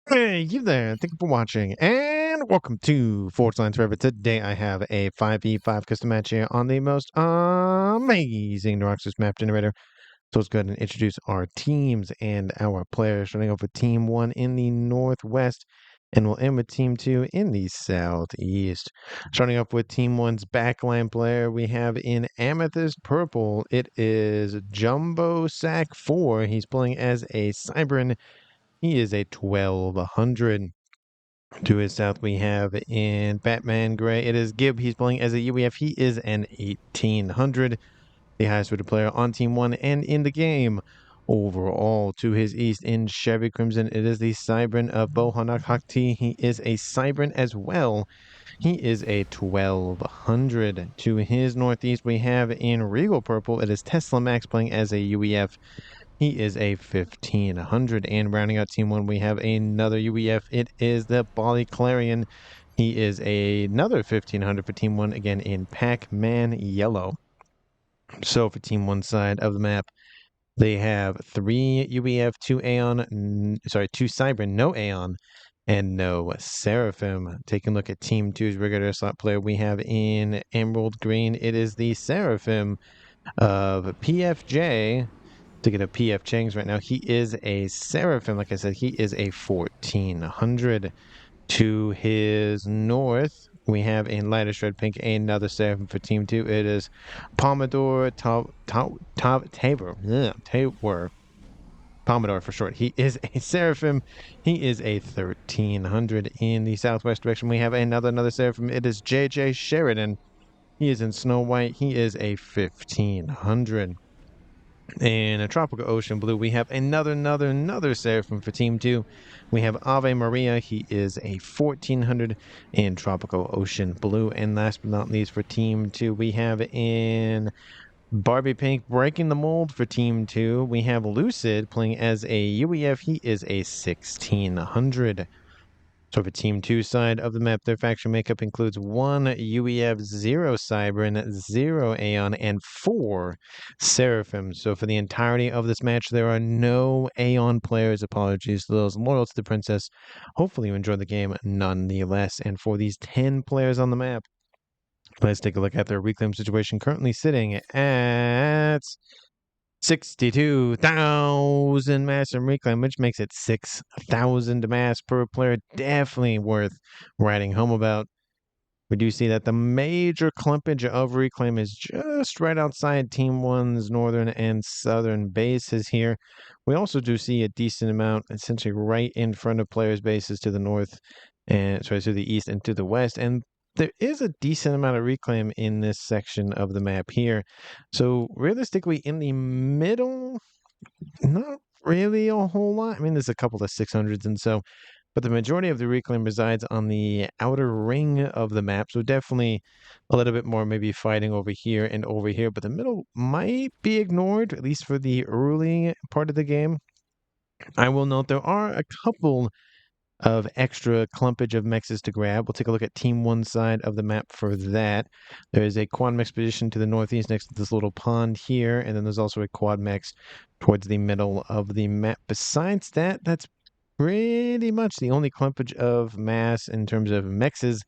Hey, you there. Thank you for watching and welcome to Forge Lines Forever. Today I have a 5v5 custom match here on the most amazing Neuroxys map generator. So let's go ahead and introduce our teams and our players. Starting off with Team 1 in the Northwest, and we'll end with Team 2 in the Southeast. Starting off with Team 1's backline player, we have in Amethyst Purple, it is Jumbo Sack 4. He's playing as a Cybran. He is a 1200. To his south, we have in Batman Gray, it is Gibb. He's playing as a UEF. He is an 1800, the highest rated player on Team 1 and in the game. Overall, to his east in Chevy Crimson, it is the Cybran of Bohanak Hakti. He is a Cybran as well. He is a 1200. To his northeast, we have in Regal Purple, it is Tesla Max playing as a UEF. He is a 1500. And rounding out Team 1, we have another UEF. It is the Bali Clarion. He is another 1500 for Team 1, again in Pac-Man Yellow. So for Team 1 side of the map, they have 3 UEF, 2 Aeon, 2 Cybran, no Aeon, and no Seraphim. Taking a look at Team 2's regular slot player, we have in Emerald Green, it is the Seraphim of PFJ. To get a PF Chang's right now, he is a Seraphim. Like I said, he is a 1400. To his north, we have in lighter red pink another Seraphim for Team 2. It is Pomodoro Tabor. Pomodoro for short. He is a Seraphim. He is a 1300. In the southwest direction, we have another Seraphim. It is JJ Sheridan. He is in Snow White. He is a 1500. In a Tropical Ocean Blue, we have another Seraphim for Team 2. We have Ave Maria. He is a 1400 in Tropical Ocean Blue. And last but not least for Team 2, we have in Barbie Pink, breaking the mold for Team 2. We have Lucid playing as a UEF. He is a 1600. So for Team 2 side of the map, their faction makeup includes 1 UEF, 0 Cybran, 0 Aeon, and 4 Seraphim. So for the entirety of this match, there are no Aeon players. Apologies to those loyal to the princess. Hopefully you enjoyed the game nonetheless. And for these 10 players on the map, let's take a look at their reclaim situation, currently sitting at 62,000 mass and reclaim, which makes it 6,000 mass per player. Definitely worth writing home about. We do see that the major clumpage of reclaim is just right outside Team 1's northern and southern bases here. We also do see a decent amount essentially right in front of players' bases to the north and to the east and to the west. And there is a decent amount of reclaim in this section of the map here. So realistically, in the middle, not really a whole lot. I mean, there's a couple of 600s and so, but the majority of the reclaim resides on the outer ring of the map. So definitely a little bit more maybe fighting over here and over here, but the middle might be ignored, at least for the early part of the game. I will note there are a couple of extra clumpage of mexes to grab. We'll take a look at Team 1 side of the map for that. There is a quad mex position to the northeast next to this little pond here, and then there's also a quad mex towards the middle of the map. Besides that, that's pretty much the only clumpage of mass in terms of mexes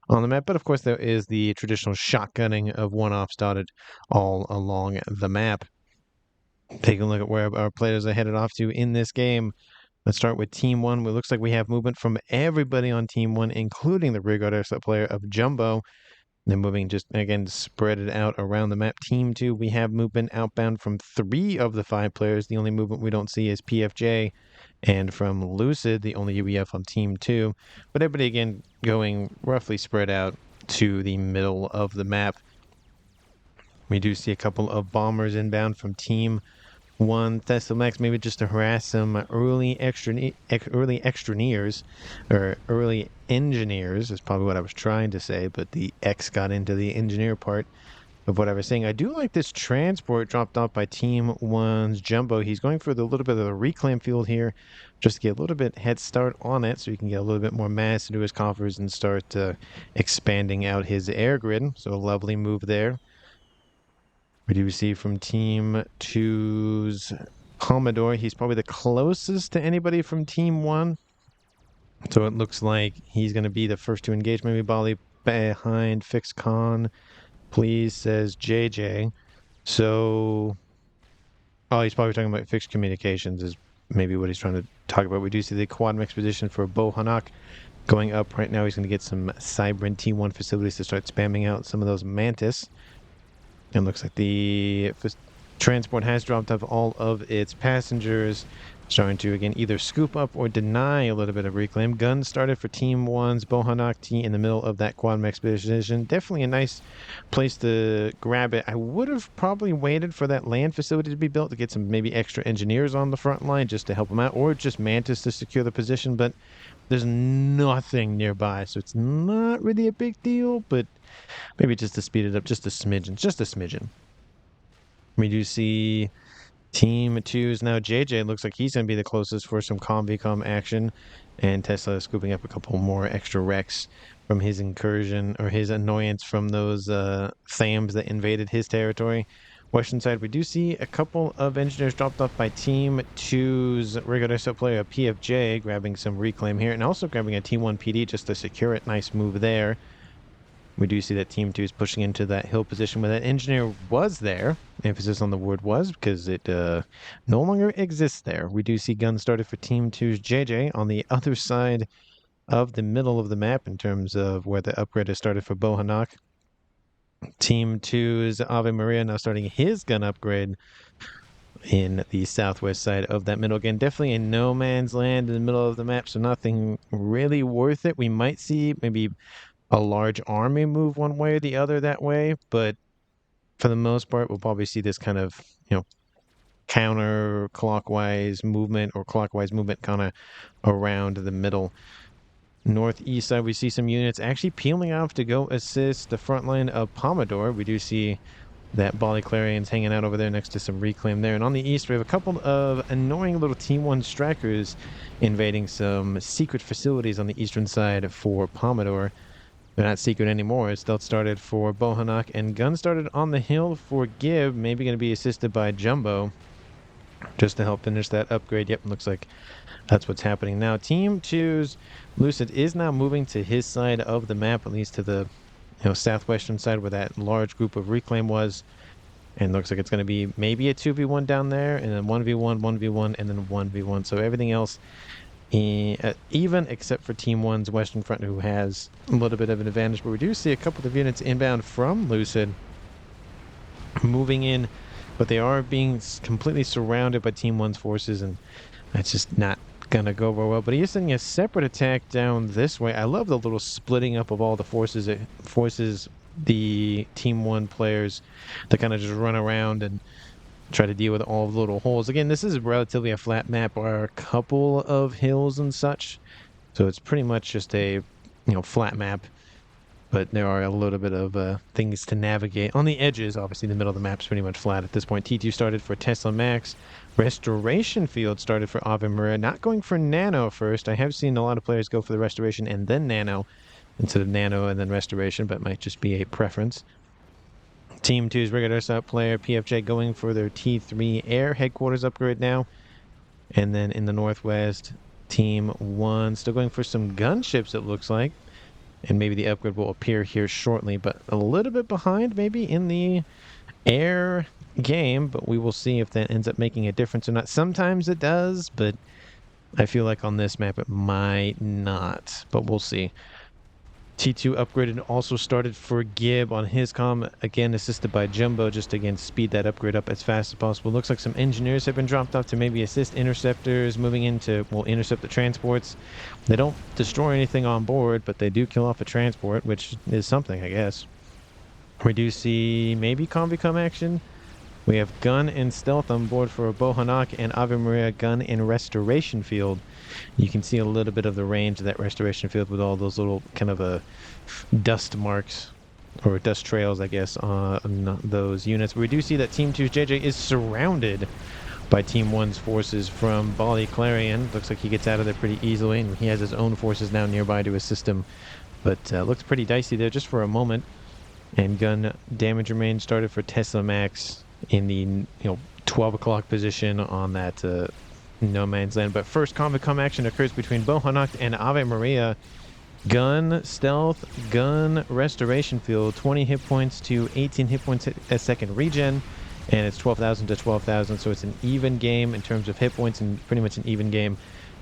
on the map. But of course, there is the traditional shotgunning of one-offs dotted all along the map. Taking a look at where our players are headed off to in this game. Let's start with Team 1. It looks like we have movement from everybody on Team 1, including the rear guard airslip player of Jumbo. Then moving just, again, spread it out around the map. Team 2, we have movement outbound from 3 of the 5 players. The only movement we don't see is PFJ. And from Lucid, the only UEF on Team 2. But everybody, again, going roughly spread out to the middle of the map. We do see a couple of bombers inbound from Team 1 Tesla Max, maybe just to harass some early extraneers, or early engineers is probably what I was trying to say, but the X got into the engineer part of what I was saying. I do like this transport dropped off by Team 1's Jumbo. He's going for the little bit of the reclaim field here, just to get a little bit head start on it, so he can get a little bit more mass into his coffers and start expanding out his air grid. So a lovely move there. We do see from Team 2's Commodore, he's probably the closest to anybody from Team 1. So it looks like he's going to be the first to engage. Maybe Bali behind Fix Con, please, says JJ. So, oh, he's probably talking about fixed communications, is maybe what he's trying to talk about. We do see the quad mix position for Bohanak going up right now. He's going to get some Cybrin T1 facilities to start spamming out some of those Mantis. It looks like the transport has dropped off all of its passengers, starting to again either scoop up or deny a little bit of reclaim. Guns started for Team 1's Bohanak T in the middle of that quad mech position. Definitely a nice place to grab it. I would have probably waited for that land facility to be built to get some maybe extra engineers on the front line just to help them out, or just Mantis to secure the position, but there's nothing nearby, so it's not really a big deal, but maybe just to speed it up just a smidgen. We do see Team 2's now JJ. Looks like he's going to be the closest for some ComVcom action, and Tesla is scooping up a couple more extra wrecks from his incursion or his annoyance from those Thams that invaded his territory. Western side, we do see a couple of engineers dropped off by Team 2's regular sub player PFJ, grabbing some reclaim here, and also grabbing a T1 PD just to secure it. Nice move there. We do see that Team 2 is pushing into that hill position where that engineer was there. Emphasis on the word was, because it no longer exists there. We do see guns started for Team 2's JJ on the other side of the middle of the map in terms of where the upgrade is started for Bohanak. Team 2's Ave Maria now starting his gun upgrade in the southwest side of that middle. Again, definitely a no man's land in the middle of the map, so nothing really worth it. We might see maybe a large army move one way or the other that way, but for the most part, we'll probably see this kind of, counter-clockwise movement or clockwise movement kind of around the middle. Northeast side, we see some units actually peeling off to go assist the front line of Pomodoro. We do see that Bali Clarions hanging out over there next to some reclaim there. And on the east, we have a couple of annoying little Team 1 strikers invading some secret facilities on the eastern side for Pomodoro. They're not secret anymore. Stealth started for Bohanak, and gun started on the hill for Gib, maybe going to be assisted by Jumbo, just to help finish that upgrade. Yep, looks like that's what's happening now. Team 2's Lucid is now moving to his side of the map, at least to the southwestern side where that large group of reclaim was. And looks like it's going to be maybe a 2v1 down there, and then 1v1, 1v1, and then 1v1. So everything else even except for Team 1's Western Front, who has a little bit of an advantage. But we do see a couple of units inbound from Lucid moving in, but they are being completely surrounded by Team 1's forces, and that's just not gonna go very well. But he is sending a separate attack down this way. I love the little splitting up of all the forces. It forces the Team 1 players to kind of just run around and try to deal with all of the little holes. Again, this is relatively a flat map. There are a couple of hills and such, so it's pretty much just a flat map, but there are a little bit of things to navigate on the edges. Obviously the middle of the map is pretty much flat at this point. T2 started for Tesla Max. Restoration Field started for Ave Maria, not going for Nano first. I have seen a lot of players go for the Restoration and then Nano instead of Nano and then Restoration, but it might just be a preference. Team 2's regular sub player PFJ going for their T3 air headquarters upgrade now. And then in the northwest, Team 1 still going for some gunships, it looks like. And maybe the upgrade will appear here shortly, but a little bit behind maybe in the air game. But we will see if that ends up making a difference or not. Sometimes it does, but I feel like on this map it might not. But we'll see. T2 upgraded also started for Gib on his comm, again assisted by Jumbo, just to again speed that upgrade up as fast as possible. Looks like some engineers have been dropped off to maybe assist interceptors moving in to, intercept the transports. They don't destroy anything on board, but they do kill off a transport, which is something, I guess. We do see maybe ComVcom action. We have gun and stealth on board for Bohanak and Ave Maria gun and restoration field. You can see a little bit of the range of that restoration field with all those little kind of dust marks or dust trails, I guess, on those units. But we do see that Team 2's JJ is surrounded by Team 1's forces from Bali Clarion. Looks like he gets out of there pretty easily, and he has his own forces now nearby to assist him. But looks pretty dicey there just for a moment. And gun damage remains started for Tesla Max in the 12 o'clock position on that no man's land. But first Convicom action occurs between Bohanacht and Ave Maria. Gun stealth, gun restoration field, 20 hit points to 18 hit points a second regen, and it's 12,000 to 12,000. So it's an even game in terms of hit points, and pretty much an even game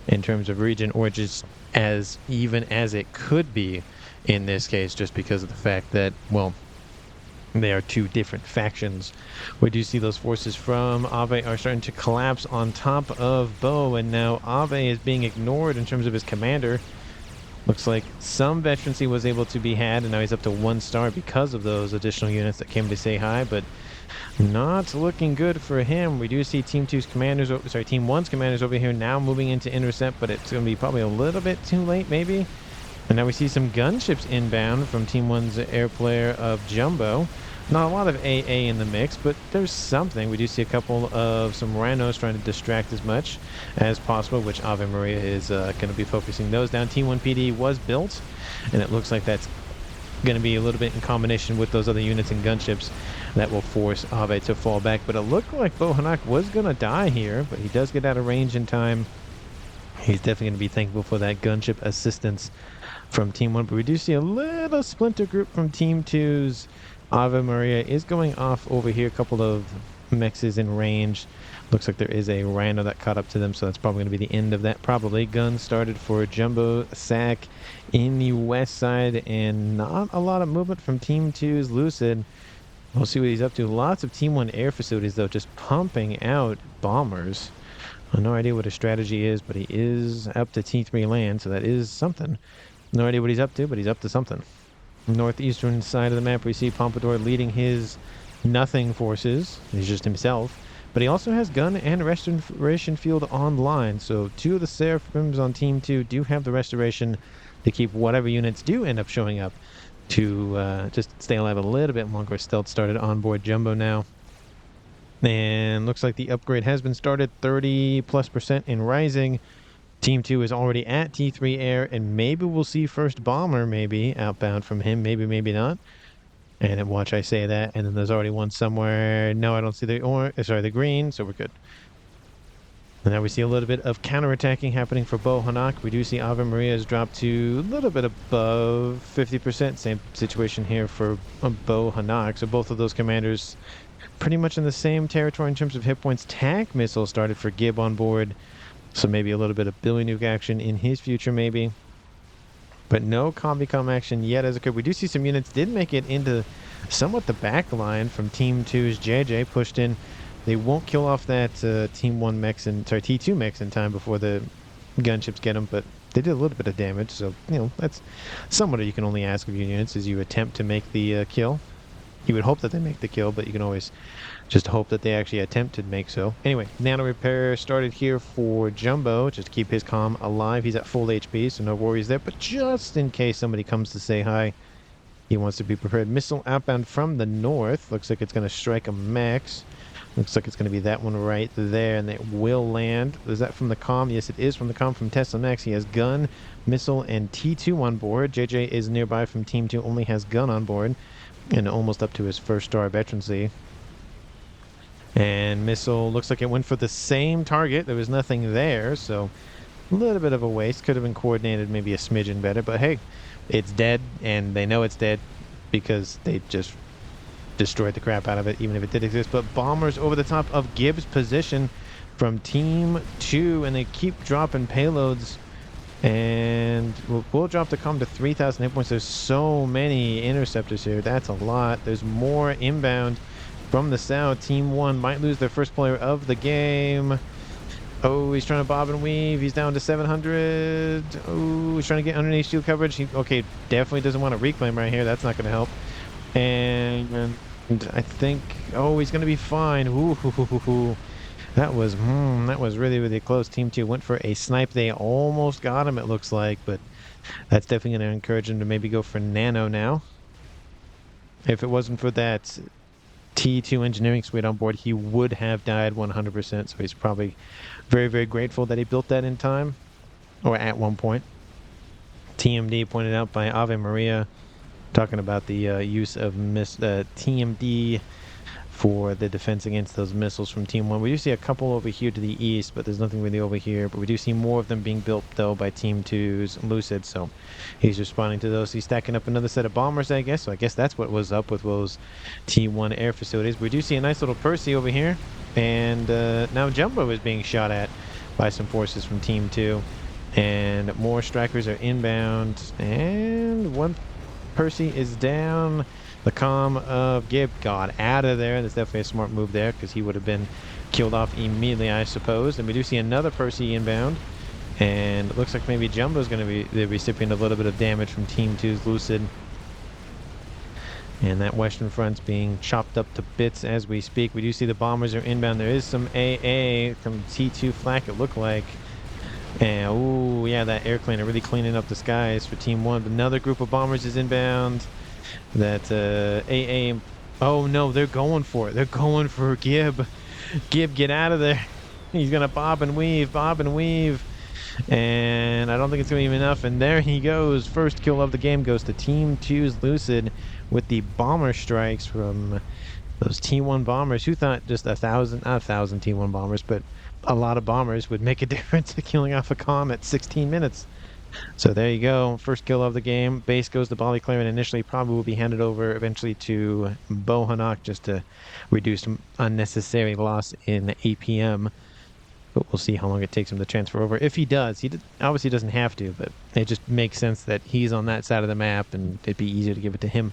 in terms of regen, or just as even as it could be in this case, just because of the fact that, well, they are two different factions. We do see those forces from Ave are starting to collapse on top of Bo, and now Ave is being ignored in terms of his commander. Looks like some veterancy was able to be had, and now he's up to 1 star because of those additional units that came to say hi, but not looking good for him. We do see Team 1's commanders over here now moving into intercept, but it's going to be probably a little bit too late, maybe. And now we see some gunships inbound from Team 1's air player of Jumbo. Not a lot of AA in the mix, but there's something. We do see a couple of some Rhinos trying to distract as much as possible, which Ave Maria is going to be focusing those down. Team 1 PD was built, and it looks like that's going to be a little bit in combination with those other units and gunships that will force Ave to fall back. But it looked like Bohanacht was going to die here, but he does get out of range in time. He's definitely going to be thankful for that gunship assistance from Team 1. But we do see a little splinter group from Team 2's. Ave Maria is going off over here. A couple of mexes in range. Looks like there is a Rhino that caught up to them, so that's probably going to be the end of that. Probably gun started for Jumbo Sack in the west side, and not a lot of movement from Team 2's Lucid. We'll see what he's up to. Lots of Team 1 air facilities, though, just pumping out bombers. I have no idea what his strategy is, but he is up to T3 land, so that is something. No idea what he's up to, but he's up to something. Northeastern side of the map, we see Pompadour leading his nothing forces. He's just himself. But he also has gun and restoration field online. So 2 of the Seraphims on Team 2 do have the restoration to keep whatever units do end up showing up to just stay alive a little bit longer. Stealth started on board Jumbo now. And looks like the upgrade has been started, 30+% in Rising. Team 2 is already at T3 air, and maybe we'll see first bomber maybe outbound from him. Maybe, maybe not. And then watch I say that, and then there's already one somewhere. No, I don't see the green, so we're good. And now we see a little bit of counterattacking happening for Bohanacht. We do see Ave Maria has dropped to a little bit above 50%. Same situation here for Bohanacht. So both of those commanders pretty much in the same territory in terms of hit points. Tank missile started for Gib on board. So maybe a little bit of Billy Nuke action in his future, maybe. But no Combicom action yet as it could. We do see some units did make it into somewhat the back line from Team 2's JJ. Pushed in. They won't kill off that Team 1 mechs T2 mechs in time before the gunships get them. But they did a little bit of damage. So, you know, that's somewhat you can only ask of your units as you attempt to make the kill. You would hope that they make the kill, but you can always just hope that they actually attempt to make so. Anyway, nano repair started here for Jumbo, just to keep his comm alive. He's at full HP, so no worries there. But just in case somebody comes to say hi, he wants to be prepared. Missile outbound from the north. Looks like it's going to strike a max. Looks like it's going to be that one right there, and it will land. Is that from the comm? Yes, it is from the comm from Tesla Max. He has gun, missile, and T2 on board. JJ is nearby from Team 2, only has gun on board, and almost up to his first star veterancy. And missile looks like it went for the same target. There was nothing there, so a little bit of a waste. Could have been coordinated maybe a smidgen better, but hey, it's dead, and they know it's dead because they just destroyed the crap out of it, even if it did exist. But bombers over the top of Gibbs' position from Team 2, and they keep dropping payloads. And we'll drop the comm to 3,000 hit points. There's so many interceptors here. That's a lot. There's more inbound from the south. Team 1 might lose their first player of the game. Oh, he's trying to bob and weave. He's down to 700. Oh, he's trying to get underneath shield coverage. Okay, definitely doesn't want to reclaim right here. That's not going to help. And I think, oh, he's going to be fine. Ooh, that was really, really close. Team 2 went for a snipe. They almost got him, it looks like, but that's definitely going to encourage him to maybe go for nano now. If it wasn't for that T2 engineering suite on board, he would have died 100%, so he's probably very, very grateful that he built that in time, or at one point. TMD pointed out by Ave Maria, talking about the use of TMD for the defense against those missiles from Team 1. We do see a couple over here to the east, but there's nothing really over here. But we do see more of them being built, though, by Team 2's Lucid, so he's responding to those. He's stacking up another set of bombers, I guess, so I guess that's what was up with those Team 1 air facilities. We do see a nice little Percy over here, and now Jumbo is being shot at by some forces from Team 2, and more strikers are inbound, and one Percy is down. The comm of Gib got out of there. That's definitely a smart move there because he would have been killed off immediately, I suppose. And we do see another Percy inbound. And it looks like maybe Jumbo's going to be the recipient of a little bit of damage from Team 2's Lucid. And that western front's being chopped up to bits as we speak. We do see the bombers are inbound. There is some AA from T2 flak, it looked like. And, ooh, yeah, that air cleaner really cleaning up the skies for Team 1. But another group of bombers is inbound. That AA, oh no, they're going for it. They're going for Gib. Gib, get out of there. He's going to bob and weave. And I don't think it's going to be enough. And there he goes. First kill of the game goes to Team 2's Lucid with the bomber strikes from those T1 bombers. Who thought just not a thousand T1 bombers, but a lot of bombers would make a difference at killing off a comm at 16 minutes. So there you go. First kill of the game. Base goes to Bali Clear, and initially probably will be handed over eventually to Bohanak just to reduce unnecessary loss in APM. But we'll see how long it takes him to transfer over. If he does, obviously doesn't have to, but it just makes sense that he's on that side of the map, and it'd be easier to give it to him.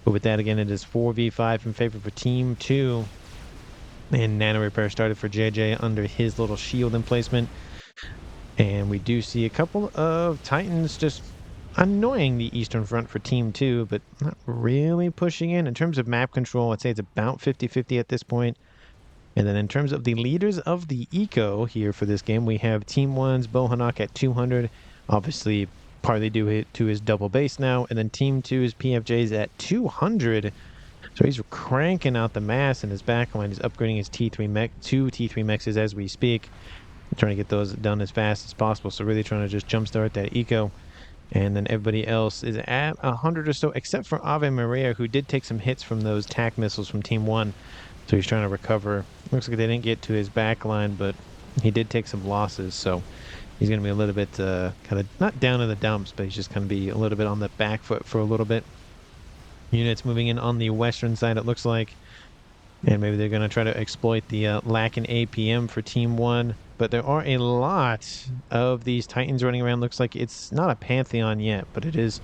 But with that, again, it is 4v5 in favor for Team 2. And Nano Repair started for JJ under his little shield emplacement. And we do see a couple of Titans just annoying the Eastern Front for Team 2, but not really pushing in. In terms of map control, I'd say it's about 50-50 at this point. And then in terms of the leaders of the Eco here for this game, we have Team 1's Bohanak at 200, obviously partly due to his double base now, and then Team 2's PFJ's at 200. So he's cranking out the mass in his backline. He's upgrading his T3 mech, 2 T3 mechs as we speak. Trying to get those done as fast as possible, so really trying to just jumpstart that eco. And then everybody else is at 100 or so, except for Ave Maria, who did take some hits from those TAC missiles from Team 1. So he's trying to recover. Looks like they didn't get to his back line, but he did take some losses, so he's going to be a little bit kind of not down in the dumps, but he's just going to be a little bit on the back foot for a little bit. Units moving in on the western side, it looks like. And maybe they're going to try to exploit the lack in APM for Team 1. But there are a lot of these Titans running around. Looks like it's not a Pantheon yet, but it is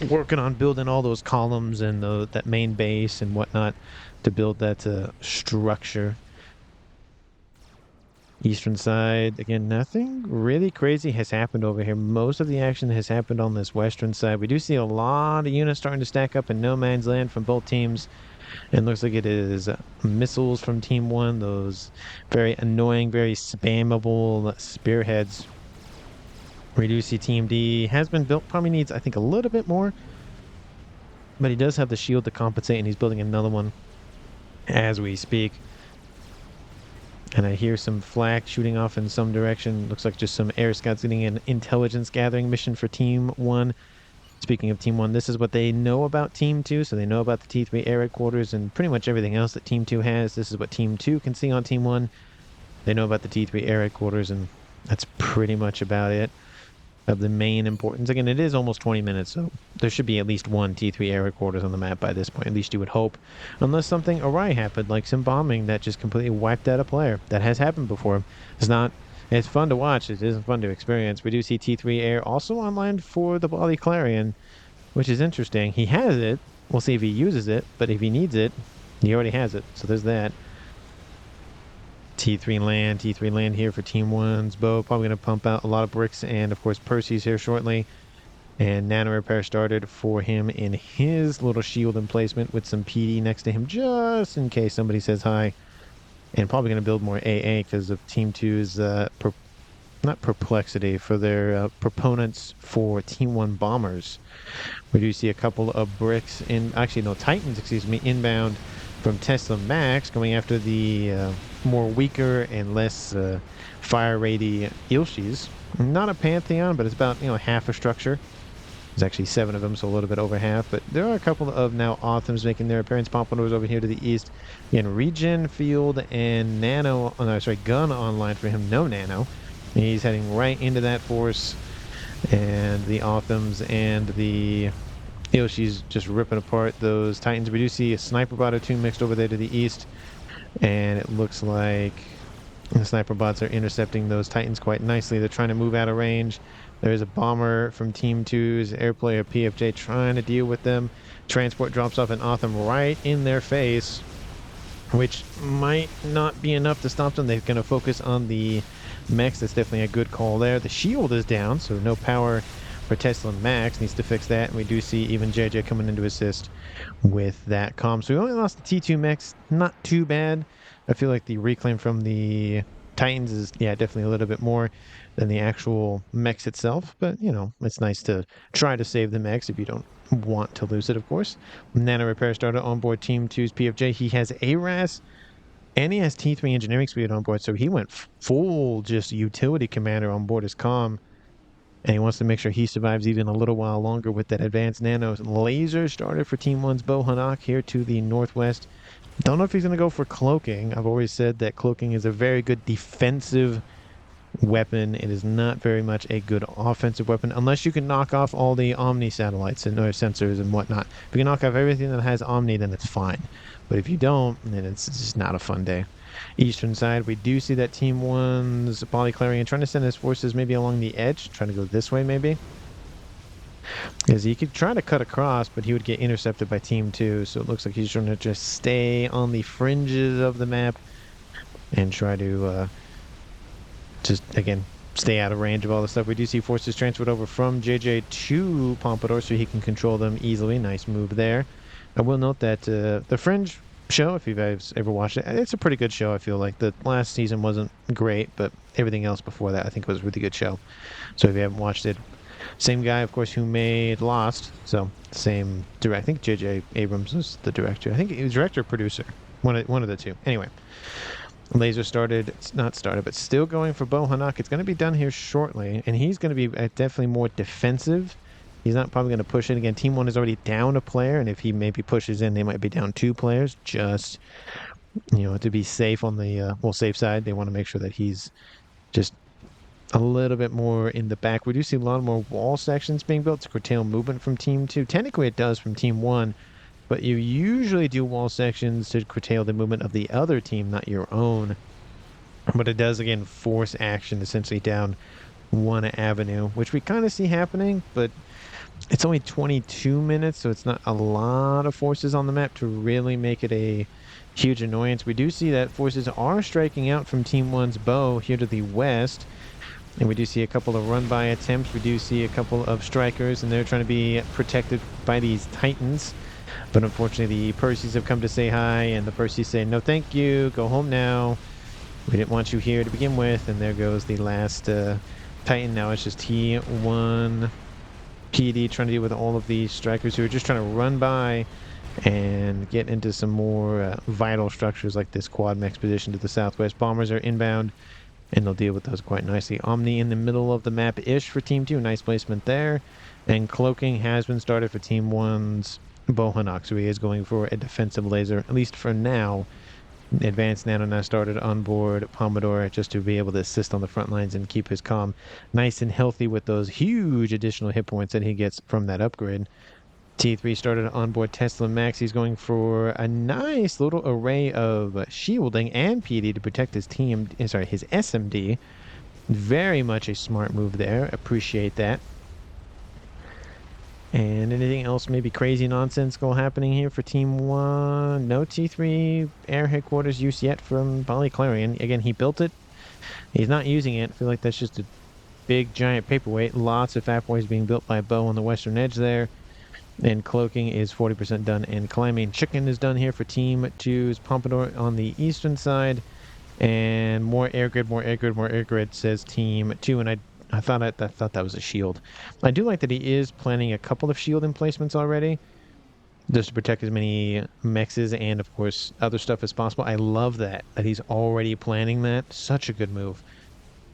working on building all those columns and that main base and whatnot to build that structure. Eastern side, again, nothing really crazy has happened over here. Most of the action has happened on this western side. We do see a lot of units starting to stack up in no man's land from both teams. And looks like it is missiles from Team 1, those very annoying, very spammable spearheads. We do see Team D has been built, probably needs, I think, a little bit more. But he does have the shield to compensate, and he's building another one as we speak. And I hear some flak shooting off in some direction. Looks like just some air scouts getting an intelligence gathering mission for Team 1. Speaking of Team 1, this is what they know about Team 2, so they know about the T3 air headquarters and pretty much everything else that Team 2 has. This is what Team 2 can see on Team 1. They know about the T3 air headquarters, and that's pretty much about it of the main importance. Again, it is almost 20 minutes, so there should be at least one T3 air headquarters on the map by this point, at least you would hope. Unless something awry happened, like some bombing that just completely wiped out a player. That has happened before. It's fun to watch. It isn't fun to experience. We do see T3 Air also online for the Bali Clarion, which is interesting. He has it. We'll see if he uses it, but if he needs it, he already has it. So there's that. T3 land here for Team 1's Bo. Probably going to pump out a lot of bricks, and of course Percy's here shortly. And Nano Repair started for him in his little shield emplacement with some PD next to him, just in case somebody says hi. And probably going to build more AA because of Team 2's, not perplexity, for their proponents for Team 1 bombers. We do see a couple of bricks Titans, inbound from Tesla Max, going after the more weaker and less fire-rady Ilshis. Not a Pantheon, but it's about half a structure. There's actually 7 of them, so a little bit over half. But there are a couple of now Authams making their appearance. Pompadour's over here to the east. Again, Regen, Field, and Nano. Oh, no, sorry, Gun online for him. No Nano. He's heading right into that force. And the Authams and the Ilshis just ripping apart those Titans. We do see a Sniper Bot or 2 mixed over there to the east. And it looks like the Sniper Bots are intercepting those Titans quite nicely. They're trying to move out of range. There's a bomber from Team 2's air player PFJ trying to deal with them. Transport drops off an Autham right in their face, which might not be enough to stop them. They're going to focus on the mechs. That's definitely a good call there. The shield is down, so no power for Tesla Max. Needs to fix that. And we do see even JJ coming in to assist with that comm. So we only lost the T2 mechs. Not too bad. I feel like the reclaim from the Titans is, yeah, definitely a little bit more than the actual mechs itself. But, you know, it's nice to try to save the mechs if you don't want to lose it, of course. Nano Repair started on board Team 2's PFJ. He has ARAS and he has T3 engineering speed on board. So he went full just utility commander on board his comm. And he wants to make sure he survives even a little while longer with that advanced nano. Laser started for Team 1's Bohanak here to the northwest. Don't know if he's going to go for cloaking. I've always said that cloaking is a very good defensive weapon. It is not very much a good offensive weapon unless you can knock off all the Omni satellites and or sensors and whatnot. If you can knock off everything that has Omni, then it's fine. But if you don't, then it's just not a fun day. Eastern side, we do see that Team 1's Polyclarian trying to send his forces maybe along the edge, trying to go this way maybe. Because he could try to cut across, but he would get intercepted by Team 2. So it looks like he's trying to just stay on the fringes of the map and try to just, again, stay out of range of all the stuff. We do see forces transferred over from JJ to Pompadour so he can control them easily. Nice move there. I will note that the Fringe show, if you've ever watched it, it's a pretty good show. I feel like the last season wasn't great, but everything else before that I think was a really good show. So if you haven't watched it, same guy, of course, who made Lost. So same director. I think J.J. Abrams was the director. I think he was director or producer. One of the two. Anyway, laser started. It's not started, but still going for Bohanak. It's going to be done here shortly, and he's going to be definitely more defensive. He's not probably going to push it again. Team 1 is already down a player, and if he maybe pushes in, they might be down 2 players. Just, you know, to be safe on the safe side, they want to make sure that he's just a little bit more in the back. We do see a lot more wall sections being built to curtail movement from Team 2. Technically, it does from Team 1, but you usually do wall sections to curtail the movement of the other team, not your own. But it does, again, force action essentially down one avenue, which we kind of see happening, but it's only 22 minutes, so it's not a lot of forces on the map to really make it a huge annoyance. We do see that forces are striking out from Team 1's Bow here to the west. And we do see a couple of run-by attempts. We do see a couple of strikers, and they're trying to be protected by these Titans. But unfortunately, the Percys have come to say hi, and the Percys say, no thank you, go home now. We didn't want you here to begin with. And there goes the last Titan. Now it's just T1 PD trying to deal with all of these strikers who are just trying to run by and get into some more vital structures like this quad mech's position to the southwest. Bombers are inbound, and they'll deal with those quite nicely. Omni in the middle of the map-ish for Team 2. Nice placement there. And cloaking has been started for Team 1's Bohanak. So he is going for a defensive laser, at least for now. Advanced Nano now started on board Pompadour just to be able to assist on the front lines and keep his comm nice and healthy with those huge additional hit points that he gets from that upgrade. T3 started on board Tesla Max. He's going for a nice little array of shielding and PD to protect his his SMD. Very much a smart move there. Appreciate that. And anything else maybe crazy nonsensical happening here for Team 1? No T3 air headquarters use yet from Polyclarian. Again, he built it. He's not using it. I feel like that's just a big giant paperweight. Lots of FAF boys being built by Bow on the western edge there. And cloaking is 40% done, and climbing chicken is done here for Team 2's Pompadour on the eastern side. And more air grid, says Team 2. And I thought that was a shield. I do like that he is planning a couple of shield emplacements already, just to protect as many mexes and, of course, other stuff as possible. I love that he's already planning that. Such a good move.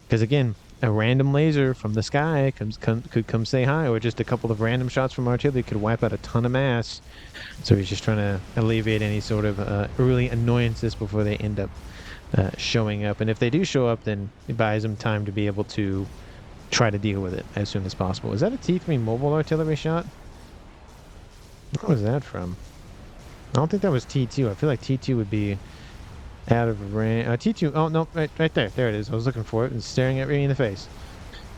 Because, again, a random laser from the sky could come say hi, or just a couple of random shots from artillery could wipe out a ton of mass. So he's just trying to alleviate any sort of early annoyances before they end up showing up. And if they do show up, then it buys them time to be able to try to deal with it as soon as possible. Is that a T3 mobile artillery shot? What was that from? I don't think that was T2. I feel like T2 would be out of range. T2. Oh, no. Right there. There it is. I was looking for it and staring at me in the face.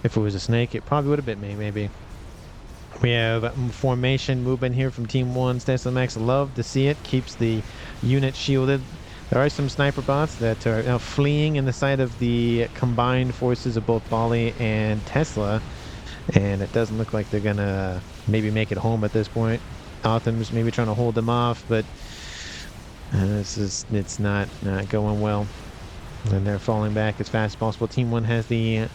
If it was a snake, it probably would have bit me, maybe. We have formation movement here from Team 1. Tesla Max, love to see it. Keeps the unit shielded. There are some sniper bots that are now fleeing in the sight of the combined forces of both Bali and Tesla. And it doesn't look like they're going to maybe make it home at this point. Otham's maybe trying to hold them off, but it's not going well. And they're falling back as fast as possible. Team 1 has the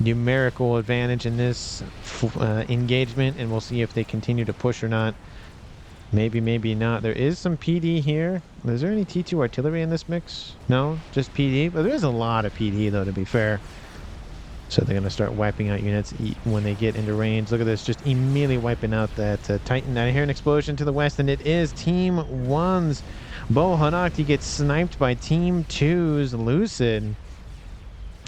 numerical advantage in this engagement, and we'll see if they continue to push or not. Maybe, maybe not. There is some PD here. Is there any T2 artillery in this mix? No, just PD. But there is a lot of PD, though, to be fair. So they're going to start wiping out units when they get into range. Look at this, just immediately wiping out that Titan. I hear an explosion to the west, and it is Team 1's Bohanok. He gets sniped by Team 2's Lucid.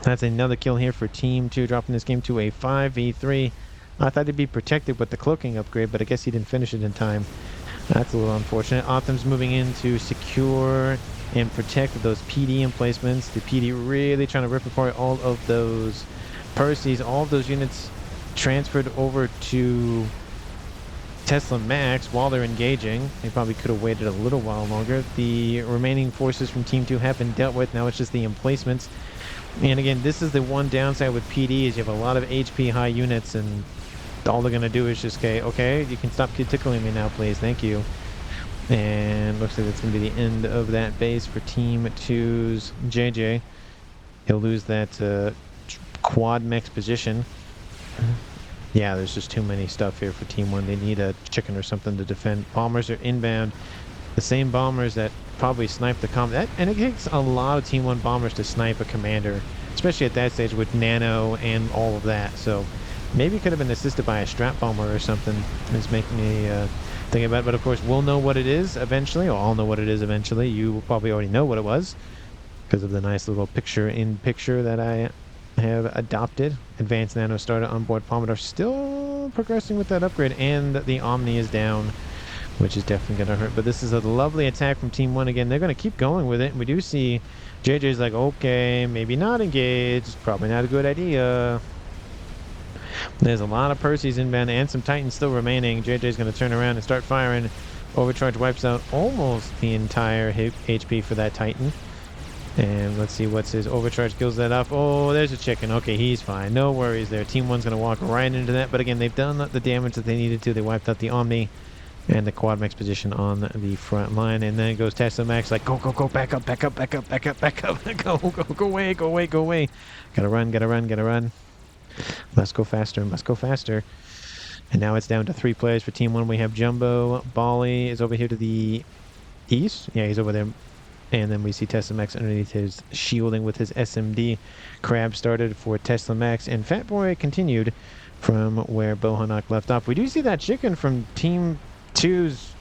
That's another kill here for Team 2, dropping this game to a 5v3. I thought he'd be protected with the cloaking upgrade, but I guess he didn't finish it in time. That's a little unfortunate. Otham's moving in to secure and protect those PD emplacements. The PD really trying to rip apart all of those Percy's. All of those units transferred over to Tesla Max while they're engaging. They probably could have waited a little while longer. The remaining forces from Team 2 have been dealt with. Now it's just the emplacements. And again, this is the one downside with PD is you have a lot of HP high units, and all they're going to do is just say, okay, you can stop tickling me now, please. Thank you. And looks like it's going to be the end of that base for Team 2's JJ. He'll lose that quad mech position. Yeah, there's just too many stuff here for Team 1. They need a chicken or something to defend. Bombers are inbound. The same bombers that probably sniped the combat. And it takes a lot of Team 1 bombers to snipe a commander, especially at that stage with nano and all of that. So maybe it could have been assisted by a strap bomber or something. It's making me think about it. But of course, we'll know what it is eventually. Or I'll know what it is eventually. You will probably already know what it was because of the nice little picture-in-picture that I have adopted. Advanced nano starter on board Pomodoro, still progressing with that upgrade, and the Omni is down, which is definitely going to hurt. But this is a lovely attack from Team 1 again. They're going to keep going with it. And we do see JJ's like, okay, maybe not engage. Probably not a good idea. There's a lot of Percy's inbound and some Titans still remaining. JJ's going to turn around and start firing. Overcharge wipes out almost the entire HP for that Titan. And let's see what's his overcharge kills that off. Oh, there's a chicken. Okay, he's fine. No worries there. Team 1's going to walk right into that. But again, they've done the damage that they needed to. They wiped out the Omni and the quad max position on the front line. And then goes Tesla Max like, go, back up. Go away. Gotta run. Must go faster. And now it's down to 3 players for Team 1. We have Jumbo. Bali is over here to the east. Yeah, he's over there. And then we see Tesla Max underneath his shielding with his SMD. Crab started for Tesla Max. And Fat Boy continued from where Bohanok left off. We do see that chicken from Team 2's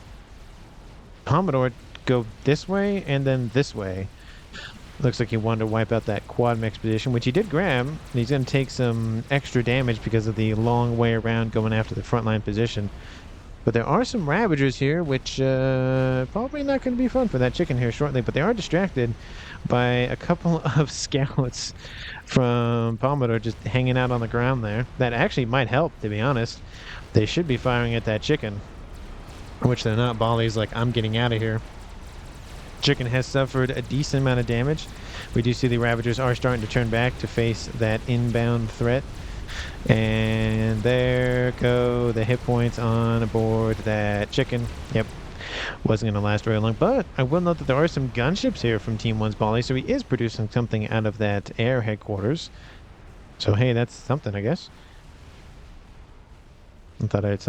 Commodore go this way and then this way. Looks like he wanted to wipe out that quad mech position, which he did grab. He's going to take some extra damage because of the long way around going after the frontline position. But there are some Ravagers here, which probably not going to be fun for that chicken here shortly. But they are distracted by a couple of scouts from Pomodoro just hanging out on the ground there. That actually might help, to be honest. They should be firing at that chicken, which they're not. Bali's like, I'm getting out of here. Chicken has suffered a decent amount of damage. We do see the Ravagers are starting to turn back to face that inbound threat. And there go the hit points on aboard that chicken. Yep. Wasn't going to last very long. But I will note that there are some gunships here from Team 1's Bali. So he is producing something out of that air headquarters. So hey, that's something, I guess. I thought I'd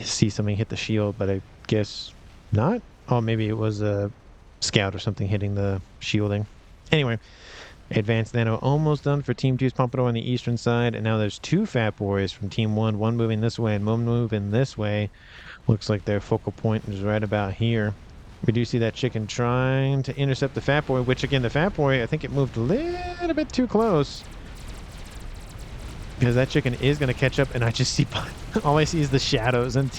see something hit the shield, but I guess not. Oh, maybe it was a scout or something hitting the shielding. Anyway, Advanced Nano almost done for Team 2's Pompadour on the eastern side, and now there's two Fat Boys from Team 1, one moving this way and one moving this way. Looks like their focal point is right about here. We do see that chicken trying to intercept the Fat Boy, which again, the Fat Boy, I think it moved a little bit too close. Because that chicken is going to catch up, and I just see, all I see is the shadows and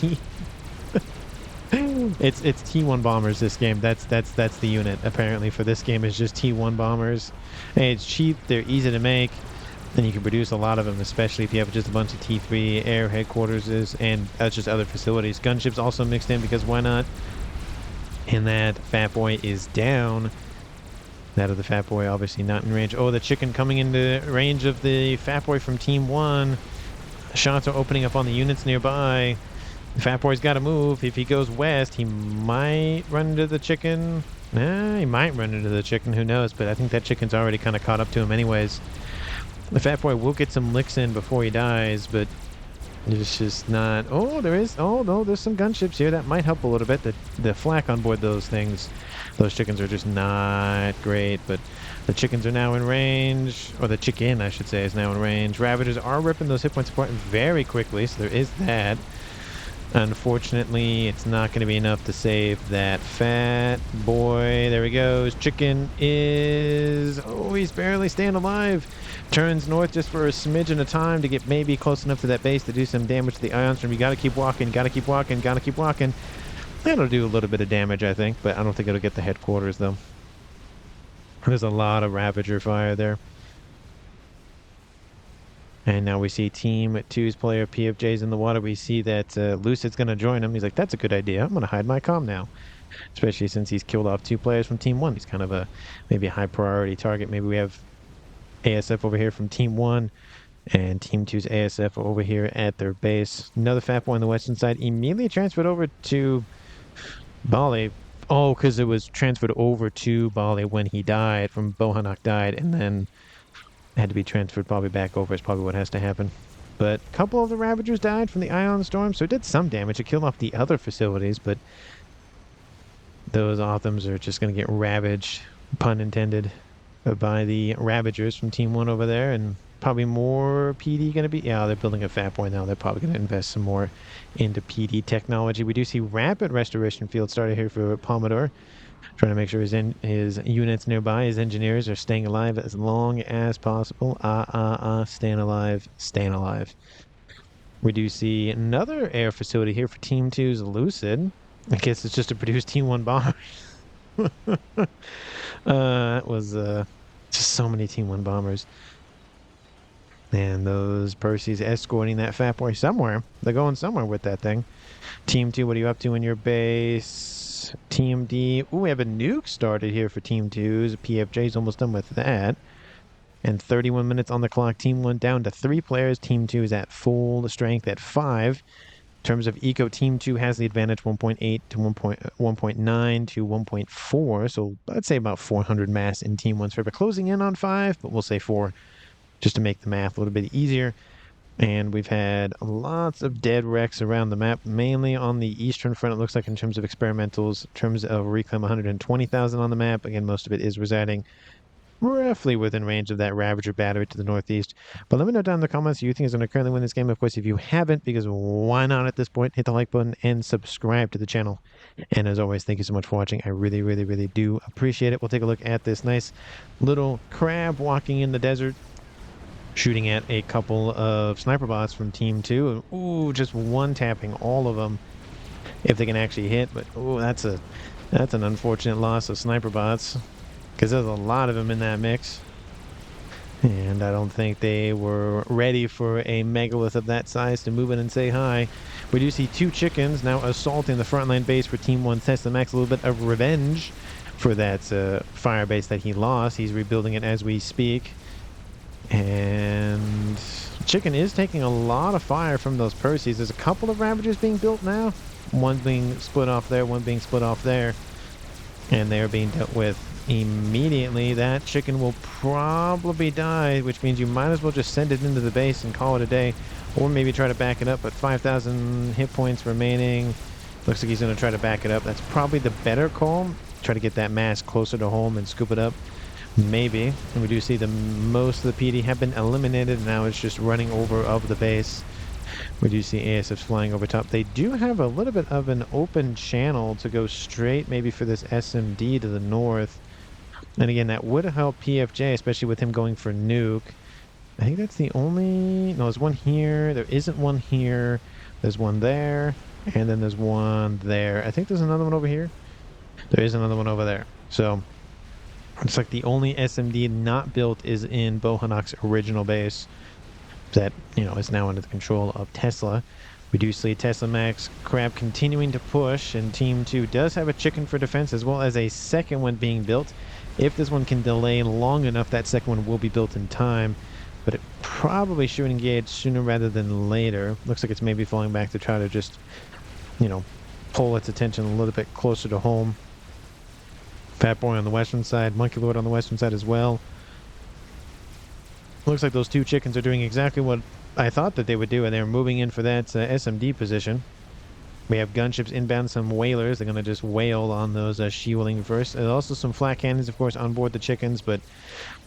it's T1 bombers this game. That's the unit apparently for this game is just T1 bombers. Hey, it's cheap, they're easy to make, and you can produce a lot of them, especially if you have just a bunch of T3 air headquarters and just other facilities. Gunships also mixed in because why not? And that Fat Boy is down. That of the Fat Boy obviously not in range. Oh, the chicken coming into range of the Fat Boy from Team 1. Shots are opening up on the units nearby. The Fat Boy's got to move. If he goes west, he might run into the chicken. He might run into the chicken. Who knows? But I think that chicken's already kind of caught up to him anyways. The Fat Boy will get some licks in before he dies, but it's just not... Oh, there is... Oh, no, there's some gunships here. That might help a little bit. The flak on board those things, those chickens are just not great, but the chickens are now in range, or the chicken, I should say, is now in range. Ravagers are ripping those hit points apart very quickly, so there is that. Unfortunately, it's not going to be enough to save that Fat Boy. There he goes. Chicken is... Oh, he's barely staying alive. Turns north just for a smidgen of time to get maybe close enough to that base to do some damage to the ion stream. You got to keep walking, got to keep walking, got to keep walking. That'll do a little bit of damage, I think, but I don't think it'll get the headquarters, though. There's a lot of Ravager fire there. And now we see Team 2's player PFJ's in the water. We see that Lucid's going to join him. He's like, that's a good idea. I'm going to hide my comm now. Especially since he's killed off two players from Team 1. He's kind of a maybe a high priority target. Maybe we have ASF over here from Team 1 and Team 2's ASF over here at their base. Another Fat Boy on the western side immediately transferred over to Bali. Oh, because it was transferred over to Bali when he died, from Bohanok died, and then had to be transferred probably back over is probably what has to happen. But a couple of the Ravagers died from the Ion Storm, so it did some damage. It killed off the other facilities, but those Othams are just going to get ravaged, pun intended, by the Ravagers from Team 1 over there, and probably more PD going to be... Yeah, they're building a Fat Boy now. They're probably going to invest some more into PD technology. We do see rapid restoration field started here for Pompadour, trying to make sure his units nearby, his engineers, are staying alive as long as possible. Staying alive, staying alive. We do see another air facility here for Team 2's Lucid. I guess it's just to produce Team 1 bombers. It was just so many Team 1 bombers. And those Percy's escorting that Fat Boy somewhere. They're going somewhere with that thing. Team 2, what are you up to in your base? Team D. Ooh, we have a nuke started here for Team 2's. PFJ's almost done with that. And 31 minutes on the clock. Team 1 down to 3 players. Team 2 is at full strength at 5. In terms of eco, Team 2 has the advantage 1.8 to 1.9 to 1.4. So I'd say about 400 mass in Team 1's favor. Closing in on 5, but we'll say 4 just to make the math a little bit easier. And we've had lots of dead wrecks around the map, mainly on the eastern front, it looks like, in terms of experimentals. In terms of reclaim, 120,000 on the map. Again, most of it is residing roughly within range of that Ravager battery to the northeast. But let me know down in the comments who you think is going to currently win this game. Of course, if you haven't, because why not at this point, hit the like button and subscribe to the channel. And as always, thank you so much for watching. I really, really, really do appreciate it. We'll take a look at this nice little crab walking in the desert, shooting at a couple of sniper bots from Team 2. Ooh, just one tapping all of them if they can actually hit. But ooh, that's an unfortunate loss of sniper bots, because there's a lot of them in that mix. And I don't think they were ready for a megalith of that size to move in and say hi. We do see 2 chickens now assaulting the frontline base for Team 1. Test the Max, a little bit of revenge for that fire base that he lost. He's rebuilding it as we speak. And chicken is taking a lot of fire from those Percys. There's a couple of Ravagers being built now. One being split off there, one being split off there. And they're being dealt with immediately. That chicken will probably die, which means you might as well just send it into the base and call it a day. Or maybe try to back it up, but 5,000 hit points remaining. Looks like he's going to try to back it up. That's probably the better call. Try to get that mass closer to home and scoop it up. Maybe. And we do see the most of the PD have been eliminated. Now it's just running over of the base. We do see ASFs flying over top. They do have a little bit of an open channel to go straight maybe for this SMD to the north. And again, that would help PFJ, especially with him going for Nuke. I think that's the only... No, there's one here. There isn't one here. There's one there. And then there's one there. I think there's another one over here. There is another one over there. So it's like the only SMD not built is in Bohanok's original base that, you know, is now under the control of Tesla. We do see Tesla Max Crab continuing to push, and Team 2 does have a chicken for defense as well as a second one being built. If this one can delay long enough, that second one will be built in time, but it probably should engage sooner rather than later. Looks like it's maybe falling back to try to just, you know, pull its attention a little bit closer to home. Fat Boy on the western side, Monkey Lord on the western side as well. Looks like those two chickens are doing exactly what I thought that they would do, and they're moving in for that SMD position. We have gunships inbound, some whalers. They're going to just wail on those She-Wheeling first. There's also some flat cannons, of course, on board the chickens, but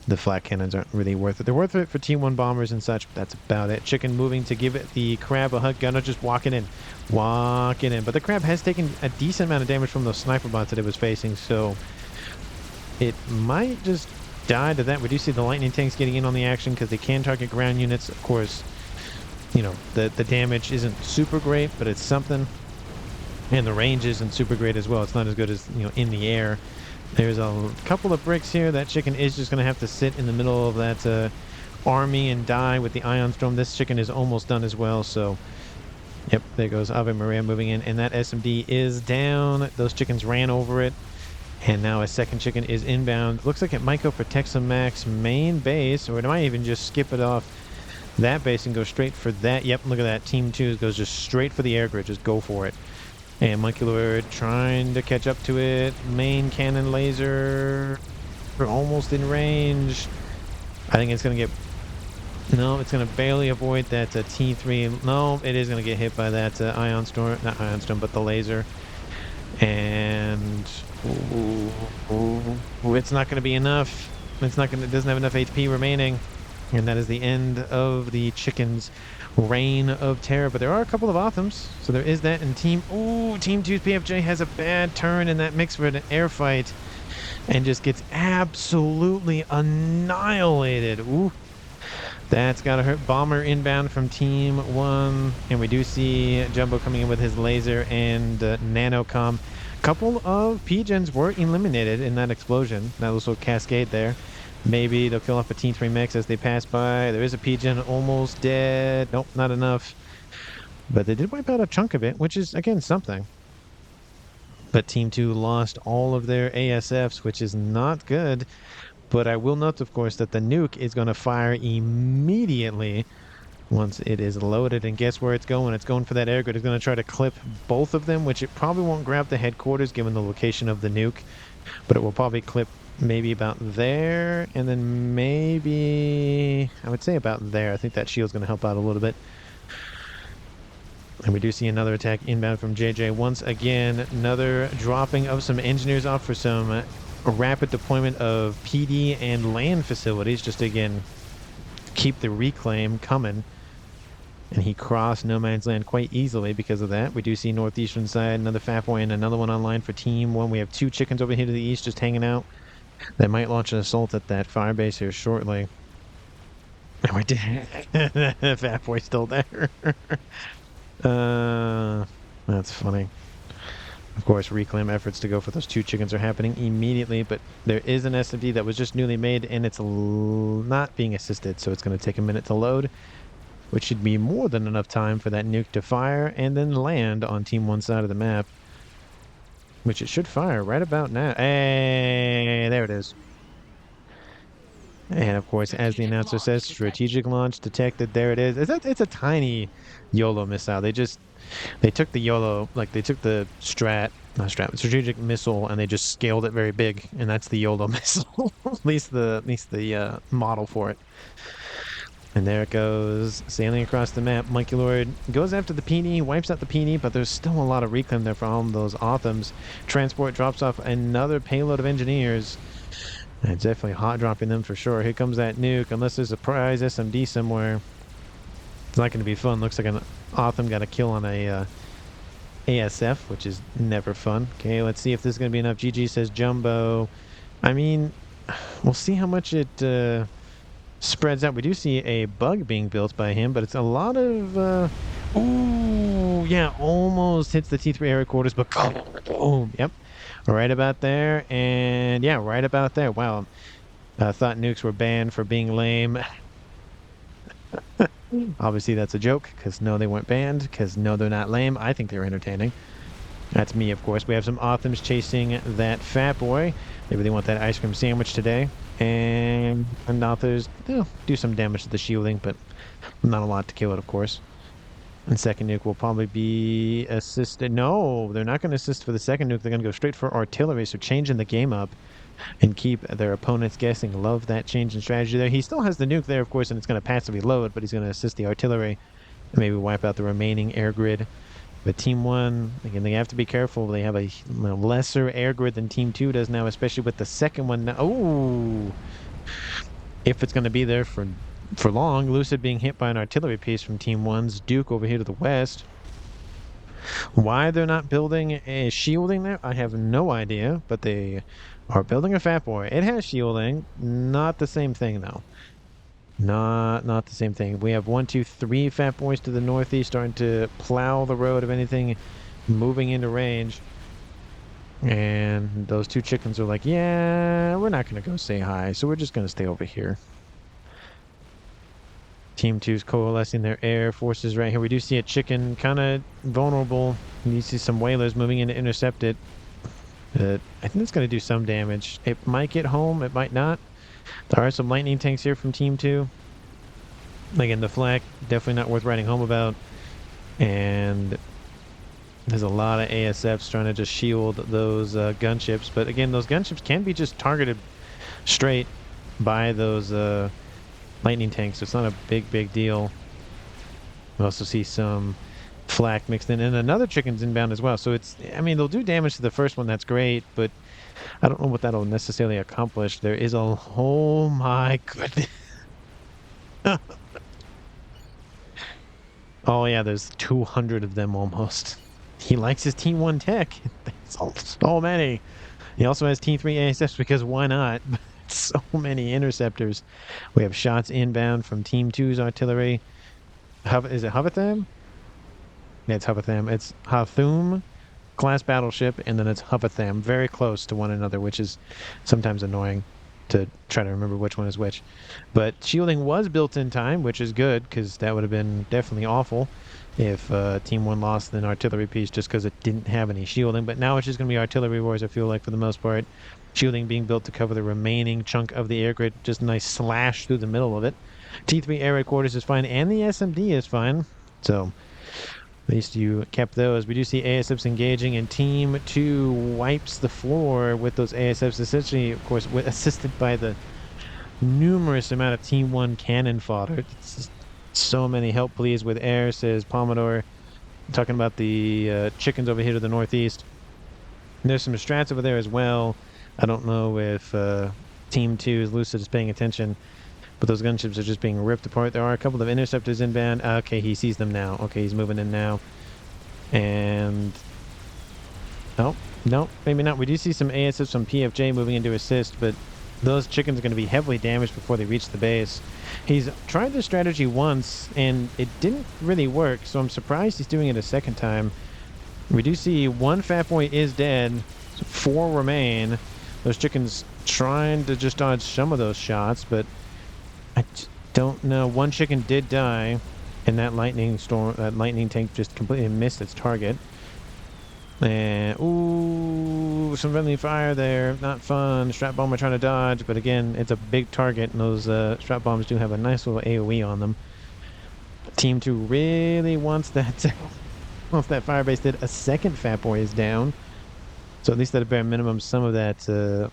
the flat cannons aren't really worth it. They're worth it for T1 bombers and such, but that's about it. Chicken moving to give it the crab a hug. Gunner just walking in. Walking in. But the crab has taken a decent amount of damage from those sniper bots that it was facing, so it might just die to that. We do see the lightning tanks getting in on the action because they can target ground units. Of course, you know, the damage isn't super great, but it's something. And the range isn't super great as well. It's not as good as, you know, in the air. There's a couple of bricks here. That chicken is just going to have to sit in the middle of that army and die with the ion storm. This chicken is almost done as well, so yep, there goes Ave Maria moving in, and that SMD is down. Those chickens ran over it, and now a second chicken is inbound. Looks like it might go for Texas Max main base, or it might even just skip it off that base and go straight for that. Yep, look at that. Team 2 goes just straight for the air grid. Just go for it. And Monkey Lord trying to catch up to it. Main cannon laser. We're almost in range. I think it's going to get... No, it's going to barely avoid that T3. No, it is going to get hit by that ion storm. Not ion storm, but the laser. And... it's not going to be enough. It doesn't have enough HP remaining. And that is the end of the chicken's reign of terror. But there are a couple of Othams, so there is that. And Team 2's PFJ has a bad turn in that mix for an air fight and just gets absolutely annihilated. Ooh, that's gotta hurt. Bomber inbound from Team 1, and we do see Jumbo coming in with his laser and nanocom. Couple of P-gens were eliminated in that explosion. That little cascade there. Maybe they'll kill off a T3 mix as they pass by. There is a P-gen almost dead. Nope, not enough. But they did wipe out a chunk of it, which is, again, something. But Team 2 lost all of their ASFs, which is not good. But I will note, of course, that the nuke is going to fire immediately once it is loaded. And guess where it's going? It's going for that air grid. It's going to try to clip both of them, which it probably won't grab the headquarters given the location of the nuke. But it will probably clip maybe about there, and then maybe, I would say about there. I think that shield's going to help out a little bit. And we do see another attack inbound from JJ. Once again, another dropping of some engineers off for some rapid deployment of PD and land facilities, just to, again, keep the reclaim coming. And he crossed no man's land quite easily because of that. We do see northeastern side, another FAF and another one online for Team 1. We have two chickens over here to the east just hanging out. They might launch an assault at that fire base here shortly. And we did. Fat Boy's still there. That's funny. Of course, reclaim efforts to go for those two chickens are happening immediately, but there is an SMD that was just newly made, and it's not being assisted, so it's going to take a minute to load, which should be more than enough time for that nuke to fire and then land on Team 1 side of the map. Which it should fire right about now. Hey, there it is. And of course, as the announcer says, strategic launch detected. There it is. It's a tiny YOLO missile. They took the YOLO, like they took the strategic missile, and they just scaled it very big, and that's the YOLO missile. at least the model for it. And there it goes, sailing across the map. Monkey Lord goes after the PD, wipes out the PD, but there's still a lot of reclaim there from those Othams. Transport drops off another payload of engineers. It's definitely hot dropping them for sure. Here comes that nuke. Unless there's a prize SMD somewhere, it's not going to be fun. Looks like an Otham got a kill on a ASF, which is never fun. Okay, let's see if this is going to be enough. GG says Jumbo. I mean, we'll see how much it spreads out. We do see a bug being built by him, but it's a lot of... ooh, yeah, almost hits the T3 area quarters, but boom, yep. Right about there, and yeah, right about there. Wow. I thought nukes were banned for being lame. Obviously, that's a joke, because no, they weren't banned, because no, they're not lame. I think they're entertaining. That's me, of course. We have some Othams chasing that fat boy. Maybe they want that ice cream sandwich today. And Others, they'll do some damage to the shielding, but not a lot to kill it, of course. And second nuke will probably be assisted. No, they're not going to assist for the second nuke. They're going to go straight for artillery, so changing the game up and keep their opponents guessing. Love that change in strategy there. He still has the nuke there, of course, and it's going to passively load, but he's going to assist the artillery and maybe wipe out the remaining air grid. But Team 1, again, they have to be careful. They have a lesser air grid than Team 2 does now, especially with the second one now. Oh! If it's going to be there for long. Lucid being hit by an artillery piece from Team 1's Duke over here to the west. Why they're not building a shielding there, I have no idea, but they are building a fat boy. It has shielding, not the same thing though. Not the same thing. We have 1, 2, 3 fat boys to the northeast starting to plow the road of anything moving into range. And those two chickens are like, yeah, we're not going to go say hi, so we're just going to stay over here. Team 2's coalescing their air forces right here. We do see a chicken kind of vulnerable. You see some whalers moving in to intercept it. I think it's going to do some damage. It might get home, it might not. There are some lightning tanks here from Team 2. Again, the flak, definitely not worth writing home about. And there's a lot of ASFs trying to just shield those gunships. But again, those gunships can be just targeted straight by those lightning tanks. So it's not a big deal. We also see some flak mixed in. And another chicken's inbound as well. So it's, I mean, they'll do damage to the first one. That's great. But I don't know what that'll necessarily accomplish. There is a... Oh my goodness. Oh yeah, there's 200 of them almost. He likes his Team 1 tech. So many. He also has Team 3 ASFs because why not? So many interceptors. We have shots inbound from Team 2's artillery. Is it Havatham? Yeah, it's Havatham. It's Hathum class battleship, and then it's Havatham. Very close to one another, which is sometimes annoying to try to remember which one is which. But shielding was built in time, which is good, because that would have been definitely awful if Team 1 lost an artillery piece just because it didn't have any shielding. But now it's just going to be artillery wars, I feel like, for the most part. Shielding being built to cover the remaining chunk of the air grid. Just a nice slash through the middle of it. T3 air raid quarters is fine, and the SMD is fine. So at least you kept those. We do see ASFs engaging, and Team 2 wipes the floor with those ASFs, essentially, of course, assisted by the numerous amount of Team 1 cannon fodder. It's so many help please with air, says Pomodore. Talking about the chickens over here to the northeast. And there's some strats over there as well. I don't know if Team 2's Lucid is paying attention, but those gunships are just being ripped apart. There are a couple of interceptors inbound. Okay, he sees them now. Okay, he's moving in now. And... oh, no, maybe not. We do see some ASFs from PFJ moving into assist, but those chickens are going to be heavily damaged before they reach the base. He's tried this strategy once, and it didn't really work, so I'm surprised he's doing it a second time. We do see one fat boy is dead. 4 remain. Those chickens trying to just dodge some of those shots, but I don't know. One chicken did die, and that lightning tank just completely missed its target. And ooh, some friendly fire there. Not fun. Strap bomber trying to dodge, but again, it's a big target, and those strap bombs do have a nice little AoE on them. Team 2 really wants that. Once that firebase did, a second fat boy is down. So at least at a bare minimum, some of that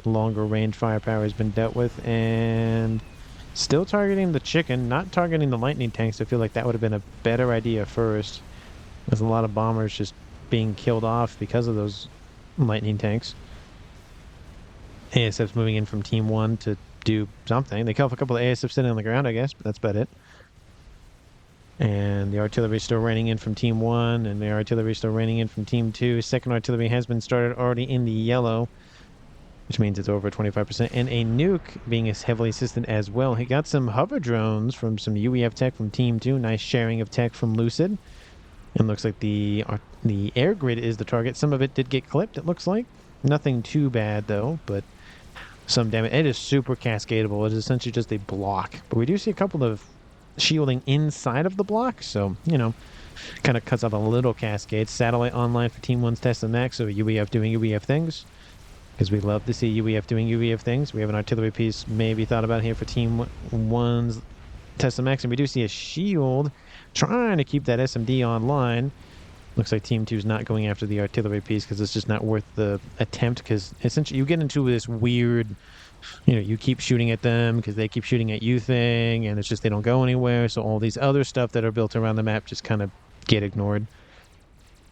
longer range firepower has been dealt with, and still targeting the chicken, not targeting the lightning tanks. I feel like that would have been a better idea first. There's a lot of bombers just being killed off because of those lightning tanks. ASFs moving in from Team 1 to do something. They kill off a couple of ASFs sitting on the ground, I guess, but that's about it. And the artillery still raining in from Team 1, and the artillery still raining in from Team 2. Second artillery has been started already in the yellow, which means it's over 25%. And a nuke being heavily assisted as well. He got some hover drones from some UEF tech from Team 2. Nice sharing of tech from Lucid. And looks like the air grid is the target. Some of it did get clipped, it looks like. Nothing too bad, though, but some damage. It is super cascadable. It is essentially just a block. But we do see a couple of shielding inside of the block, so, you know, kind of cuts off a little cascade. Satellite online for Team 1's Test and Max, so UEF doing UEF things, because we love to see UEF doing UEF things. We have an artillery piece maybe thought about here for Team 1's Test and Max, and we do see a shield trying to keep that SMD online. Looks like Team 2 is not going after the artillery piece because it's just not worth the attempt, because essentially you get into this weird, you know, you keep shooting at them because they keep shooting at you thing, and it's just they don't go anywhere, so all these other stuff that are built around the map just kind of get ignored.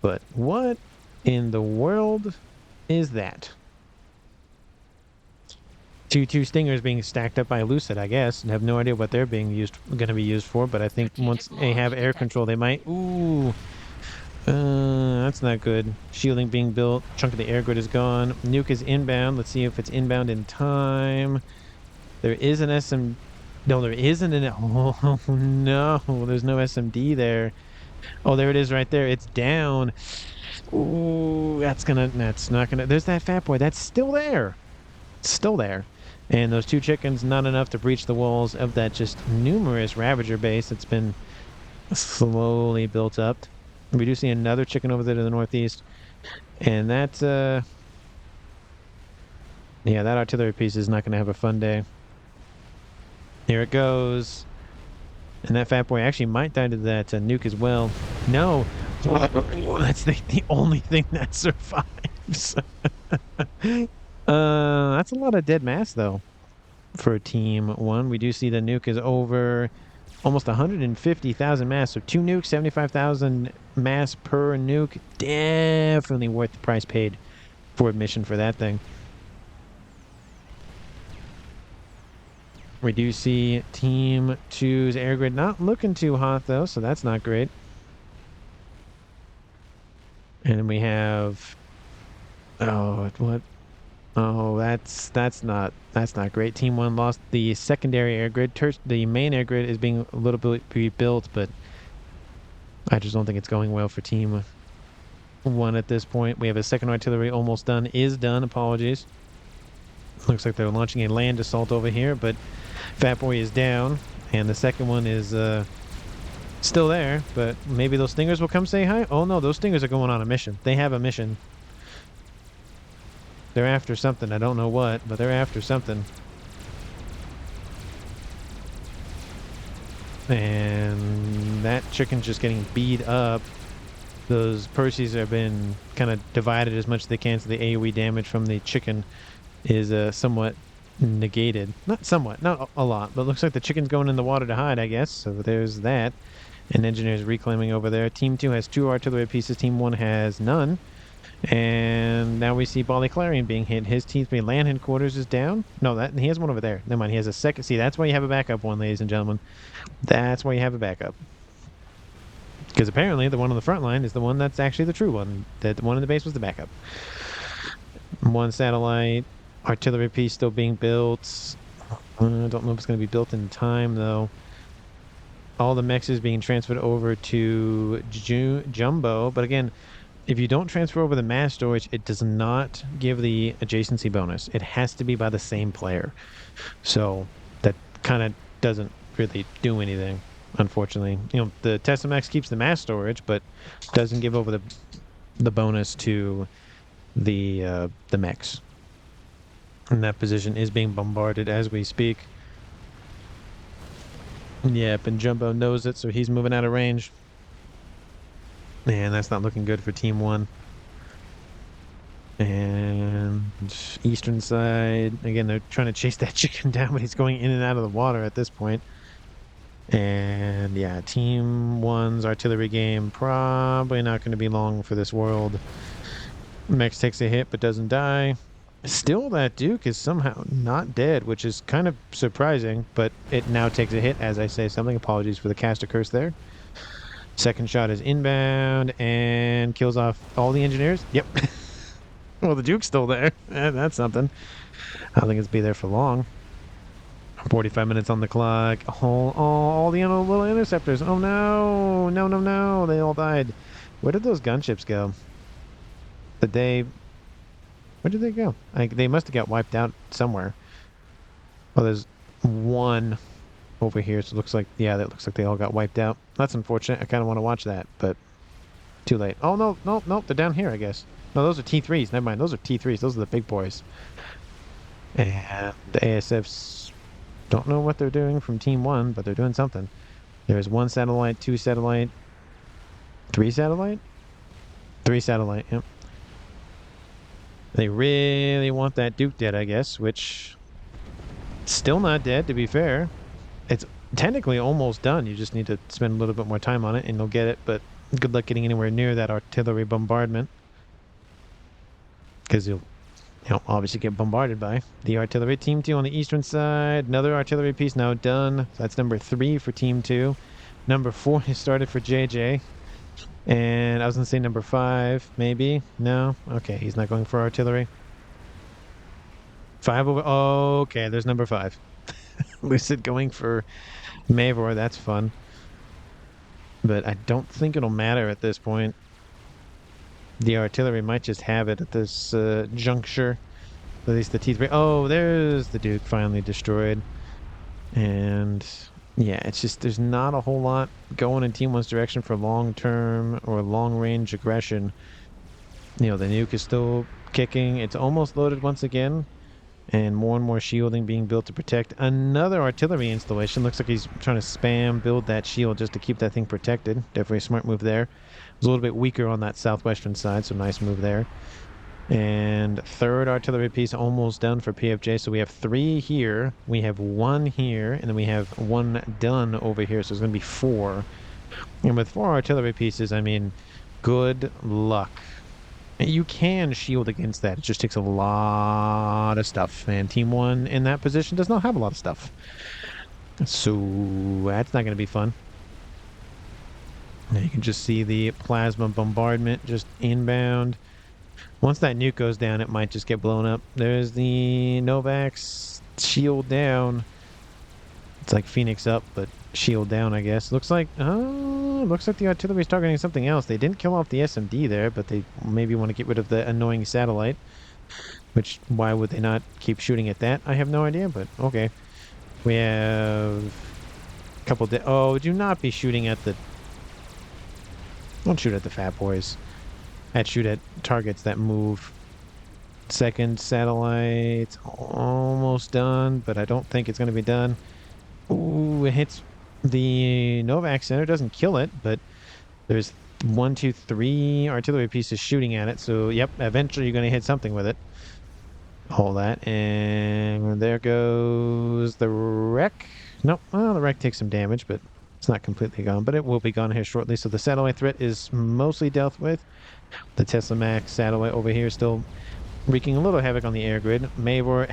But what in the world is that? 2 Stingers being stacked up by Lucid, I guess, and have no idea what they're being going to be used for, but I think once they have air control, they might... Ooh... that's not good. Shielding being built. Chunk of the air grid is gone. Nuke is inbound. Let's see if it's inbound in time. There is an SM... No, there isn't an... Oh, no. There's no SMD there. Oh, there it is right there. It's down. Ooh, that's not gonna... There's that fat boy. That's still there. It's still there. And those 2 chickens, not enough to breach the walls of that just numerous Ravager base that's been slowly built up. We do see another chicken over there to the northeast. And that's, yeah, that artillery piece is not going to have a fun day. Here it goes. And that fat boy actually might die to that nuke as well. No. That's the only thing that survives. That's a lot of dead mass, though, for Team 1. We do see the nuke is over almost 150,000 mass. So 2 nukes, 75,000 mass per nuke. Definitely worth the price paid for admission for that thing. We do see Team 2's air grid not looking too hot, though, so that's not great. And we have... Oh, what? Oh, that's not great. Team 1 lost the secondary air grid. The main air grid is being a little bit rebuilt, but I just don't think it's going well for Team 1 at this point. We have a second artillery almost done. Is done. Apologies. Looks like they're launching a land assault over here, but Fat Boy is down, and the second one is still there, but maybe those Stingers will come say hi. Oh no, those Stingers are going on a mission. They have a mission. They're after something. I don't know what, but they're after something. And that chicken's just getting beat up. Those Percies have been kind of divided as much as they can, so the AoE damage from the chicken is somewhat negated. Not somewhat, not a lot, but it looks like the chicken's going in the water to hide, I guess. So there's that. And Engineer's reclaiming over there. Team 2 has 2 artillery pieces. Team 1 has none. And now we see Bali Clarion being hit. His T3 land headquarters is down. No, he has one over there. Never mind, he has a second. See, that's why you have a backup one, ladies and gentlemen. That's why you have a backup. Because apparently the one on the front line is the one that's actually the true one. The one in the base was the backup. 1 satellite. Artillery piece still being built. I don't know if it's going to be built in time, though. All the mechs is being transferred over to Jumbo. But again, if you don't transfer over the mass storage, it does not give the adjacency bonus. It has to be by the same player. So that kind of doesn't really do anything, unfortunately. You know, the Tesla Max keeps the mass storage, but doesn't give over the bonus to the mechs. And that position is being bombarded as we speak. Yep, and Jumbo knows it, so he's moving out of range. Man, that's not looking good for Team 1. And eastern side, again, they're trying to chase that chicken down, but he's going in and out of the water at this point. And yeah, Team 1's artillery game probably not going to be long for this world. Mex takes a hit but doesn't die. Still, that Duke is somehow not dead, which is kind of surprising, but it now takes a hit as I say something. Apologies for the caster curse there. Second shot is inbound and kills off all the engineers. Yep. Well, the Duke's still there. That's something. I don't think it's be there for long. 45 minutes on the clock. All the little interceptors. Oh no. No, no, no. They all died. Where did those gunships go? Where did they go? They must have got wiped out somewhere. Oh, there's one over here. So it looks like, yeah, that looks like they all got wiped out. That's unfortunate. I kind of want to watch that, but too late. Oh, no, no, no. They're down here, I guess. No, those are T3s. Never mind. Those are T3s. Those are the big boys. And the ASFs don't know what they're doing from Team 1, but they're doing something. There's 1 satellite, 2 satellite, 3 satellite? 3 satellite, yep. They really want that Duke dead, I guess, which still not dead, to be fair. It's technically almost done. You just need to spend a little bit more time on it and you'll get it, but good luck getting anywhere near that artillery bombardment. Because you'll obviously get bombarded by the artillery. Team 2 on the eastern side. Another artillery piece now done. So that's number 3 for Team 2. Number 4 has started for JJ. And I was going to say number 5, maybe. No? Okay, he's not going for artillery. 5 over... Oh, okay, there's number 5. Lucid going for Mavor. That's fun. But I don't think it'll matter at this point. The artillery might just have it at this juncture. At least the T3. Oh, there's the Duke finally destroyed. And... yeah, it's just there's not a whole lot going in Team 1's direction for long-term or long-range aggression. The Nuke is still kicking. It's almost loaded once again. And more shielding being built to protect another artillery installation. Looks like he's trying to spam build that shield just to keep that thing protected. Definitely a smart move there. It was a little bit weaker on that southwestern side, so nice move there. And third artillery piece almost done for PFJ. So we have 3 here, we have 1 here, and then we have 1 done over here. So it's going to be 4. And with 4 artillery pieces, I mean, good luck. You can shield against that. It just takes a lot of stuff. And Team 1 in that position does not have a lot of stuff. So that's not going to be fun. Now you can just see the plasma bombardment just inbound. Once that nuke goes down, it might just get blown up. There's the Novak's shield down. It's like Phoenix up, but shield down, I guess. Looks like the artillery's targeting something else. They didn't kill off the SMD there, but they maybe want to get rid of the annoying satellite. Which, why would they not keep shooting at that? I have no idea, but okay. We have a couple... Oh, do not be shooting at the... Don't shoot at the fat boys. I'd shoot at targets that move. Second satellite, almost done, but I don't think it's going to be done. Ooh, it hits the Novak Center, doesn't kill it, but there's 1, 2, 3 artillery pieces shooting at it, so yep, eventually you're going to hit something with it. Hold that, and there goes the wreck. Nope, well, the wreck takes some damage, but it's not completely gone, but it will be gone here shortly. So the satellite threat is mostly dealt with. The Tesla Max satellite over here still wreaking a little havoc on the air grid. Mavor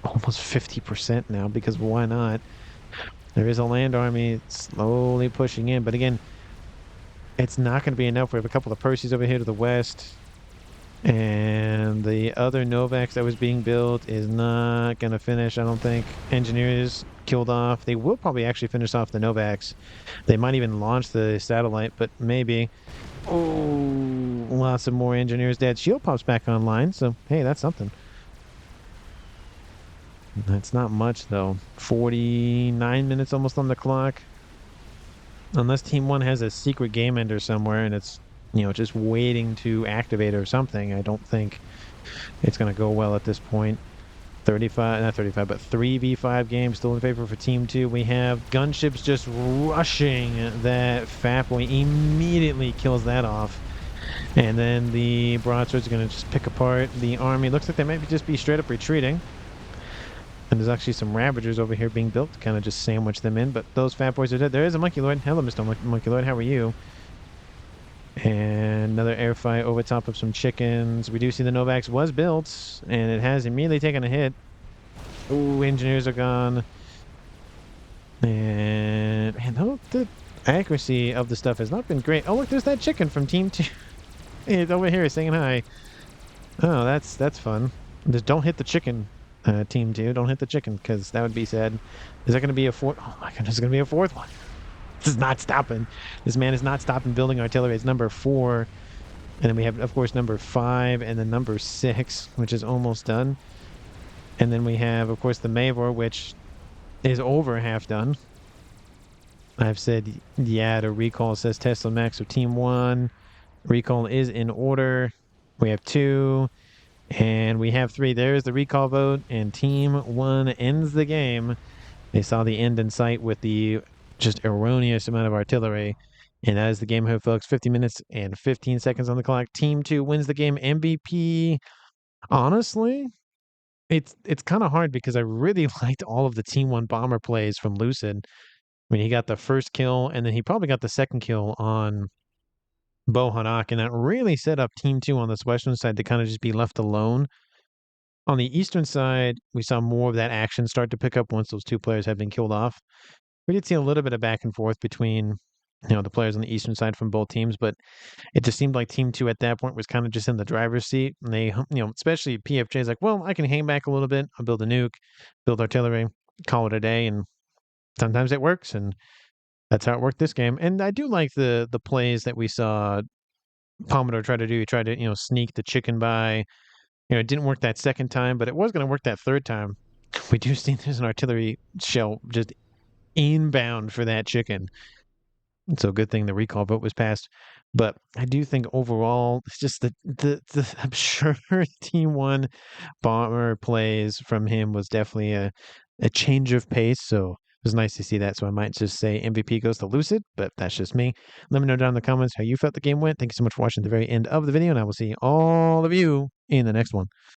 almost 50% now, because why not? There is a land army slowly pushing in, but again, it's not going to be enough. We have a couple of Perseus over here to the west, and the other Novaks that was being built is not going to finish, I don't think. Engineers killed off. They will probably actually finish off the Novaks. They might even launch the satellite, but maybe. Oh, lots of more engineers dead. Shield pops back online, so hey, that's something. That's not much, though. 49 minutes almost on the clock. Unless Team 1 has a secret game ender somewhere and it's, just waiting to activate or something, I don't think it's going to go well at this point. 35, not 35, but 3v5 game still in favor for Team 2. We have gunships just rushing that FAF boy. Immediately kills that off. And then the broadswords are going to just pick apart the army. Looks like they might just be straight up retreating. And there's actually some Ravagers over here being built to kind of just sandwich them in. But those fat boys are dead. There is a Monkey Lord. Hello, Mr. Monkey Lord. How are you? And another air fight over top of some chickens. We do see the Novax was built, and it has immediately taken a hit. Ooh, engineers are gone. And man, the accuracy of the stuff has not been great. Oh, look, there's that chicken from Team 2. It's over here saying hi. Oh, that's fun. Just don't hit the chicken, Team 2. Don't hit the chicken, because that would be sad. Is that going to be a fourth? Oh my goodness, it's going to be a fourth one. This is not stopping. This man is not stopping building artillery. It's number 4. And then we have, of course, number 5 and then number 6, which is almost done. And then we have, of course, the Mavor, which is over half done. I've said, yeah, to recall says Tesla Max of Team 1. Recall is in order. We have 2. And we have 3. There's the recall vote. And Team 1 ends the game. They saw the end in sight with the just erroneous amount of artillery. And that is the game here, folks. 50 minutes and 15 seconds on the clock. Team 2 wins the game. MVP. Honestly, it's kind of hard because I really liked all of the Team 1 bomber plays from Lucid. I mean, he got the first kill, and then he probably got the second kill on Bohanak, and that really set up Team 2 on this western side to kind of just be left alone. On the eastern side, we saw more of that action start to pick up once those 2 players had been killed off. We did see a little bit of back and forth between, the players on the eastern side from both teams, but it just seemed like Team 2 at that point was kind of just in the driver's seat. And they, especially PFJ is like, well, I can hang back a little bit. I'll build a nuke, build artillery, call it a day. And sometimes it works. And that's how it worked this game. And I do like the plays that we saw Pomodoro try to do. He tried to, sneak the chicken by. It didn't work that second time, but it was going to work that third time. We do see there's an artillery shell just inbound for that chicken. So good thing the recall vote was passed. But I do think overall, it's just the I'm sure Team 1 bomber plays from him was definitely a change of pace. So it was nice to see that. So I might just say MVP goes to Lucid, but that's just me. Let me know down in the comments how you felt the game went. Thank you so much for watching the very end of the video, and I will see all of you in the next one.